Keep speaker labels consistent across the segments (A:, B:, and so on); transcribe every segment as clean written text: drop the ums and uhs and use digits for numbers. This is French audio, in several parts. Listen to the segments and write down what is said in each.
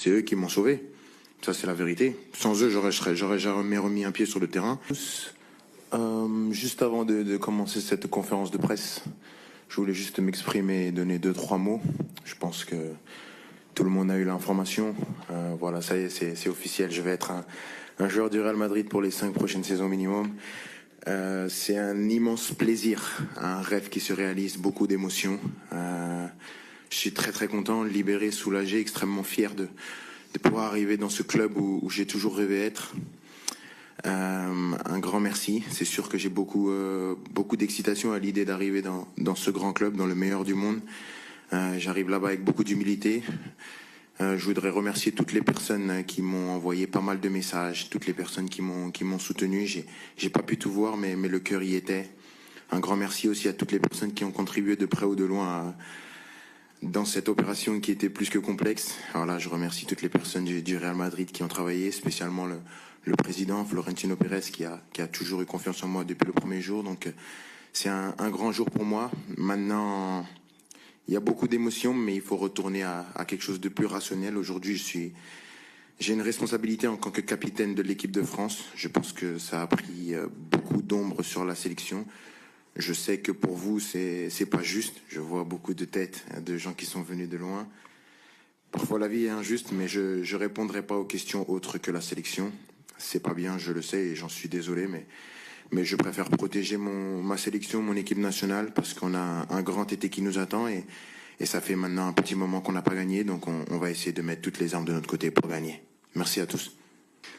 A: C'est eux qui m'ont sauvé. Ça, c'est la vérité. Sans eux, j'aurais jamais remis un pied sur le terrain. Juste avant de commencer cette conférence de presse, je voulais juste m'exprimer et donner 2-3 mots. Je pense que tout le monde a eu l'information. Voilà, ça y est, c'est officiel. Je vais être un joueur du Real Madrid pour les 5 prochaines saisons minimum. C'est un immense plaisir, un rêve qui se réalise, beaucoup d'émotions. Je suis très très content, libéré, soulagé, extrêmement fier de pouvoir arriver dans ce club où j'ai toujours rêvé être. Un grand merci. C'est sûr que j'ai beaucoup d'excitation à l'idée d'arriver dans ce grand club, dans le meilleur du monde. J'arrive là-bas avec beaucoup d'humilité. Je voudrais remercier toutes les personnes qui m'ont envoyé pas mal de messages, toutes les personnes qui m'ont soutenu. J'ai pas pu tout voir, mais le cœur y était. Un grand merci aussi à toutes les personnes qui ont contribué de près ou de loin dans cette opération qui était plus que complexe. Alors là, je remercie toutes les personnes du Real Madrid qui ont travaillé, spécialement le président Florentino Pérez qui a toujours eu confiance en moi depuis le premier jour. Donc c'est un grand jour pour moi. Maintenant, il y a beaucoup d'émotions, mais il faut retourner à quelque chose de plus rationnel. Aujourd'hui, j'ai une responsabilité en tant que capitaine de l'équipe de France. Je pense que ça a pris beaucoup d'ombre sur la sélection. Je sais que pour vous, c'est pas juste. Je vois beaucoup de têtes de gens qui sont venus de loin. Parfois, la vie est injuste, mais je répondrai pas aux questions autres que la sélection. C'est pas bien, je le sais, et j'en suis désolé, mais je préfère protéger ma sélection, mon équipe nationale, parce qu'on a un grand été qui nous attend, et ça fait maintenant un petit moment qu'on n'a pas gagné, donc on va essayer de mettre toutes les armes de notre côté pour gagner. Merci à tous.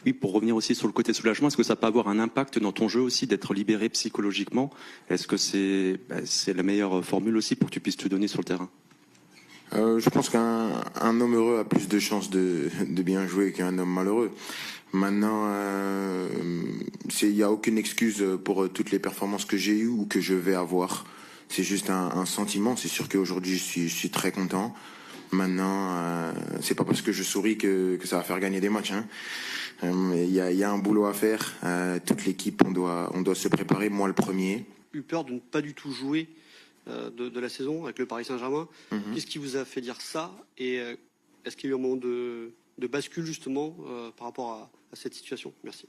B: Oui, pour revenir aussi sur le côté soulagement, est-ce que ça peut avoir un impact dans ton jeu aussi, d'être libéré psychologiquement? Est-ce que c'est la meilleure formule aussi pour que tu puisses te donner sur le terrain?
A: Je pense qu'un homme heureux a plus de chances de bien jouer qu'un homme malheureux. Maintenant, il n'y a aucune excuse pour toutes les performances que j'ai eues ou que je vais avoir. C'est juste un sentiment. C'est sûr qu'aujourd'hui, je suis très content. Maintenant, c'est pas parce que je souris que ça va faire gagner des matchs. Il y a un boulot à faire. Toute l'équipe, on doit se préparer. Moi, le premier.
C: Eu peur de ne pas du tout jouer de la saison avec le Paris Saint-Germain. Qu'est-ce qui vous a fait dire ça? Et est-ce qu'il y a eu un moment de bascule justement par rapport à cette situation? Merci.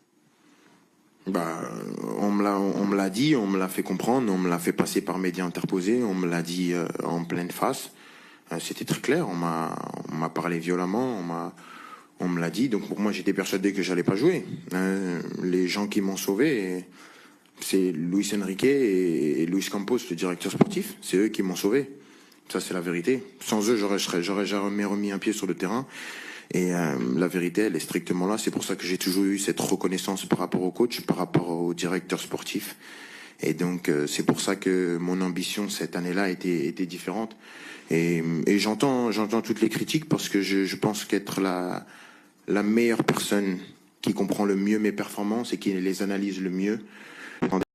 A: On me l'a dit, on me l'a fait comprendre, on me l'a fait passer par médias interposés, on me l'a dit en pleine face. C'était très clair, on m'a parlé violemment, on me l'a dit. Donc pour moi, j'étais persuadé que j'allais pas jouer. Les gens qui m'ont sauvé, c'est Luis Enrique et Luis Campos, le directeur sportif. C'est eux qui m'ont sauvé. Ça, c'est la vérité. Sans eux, j'aurais jamais remis un pied sur le terrain. Et la vérité, elle est strictement là. C'est pour ça que j'ai toujours eu cette reconnaissance par rapport au coach, par rapport au directeur sportif. Et donc, c'est pour ça que mon ambition cette année-là était différente. Et j'entends toutes les critiques parce que je pense qu'être la meilleure personne qui comprend le mieux mes performances et qui les analyse le mieux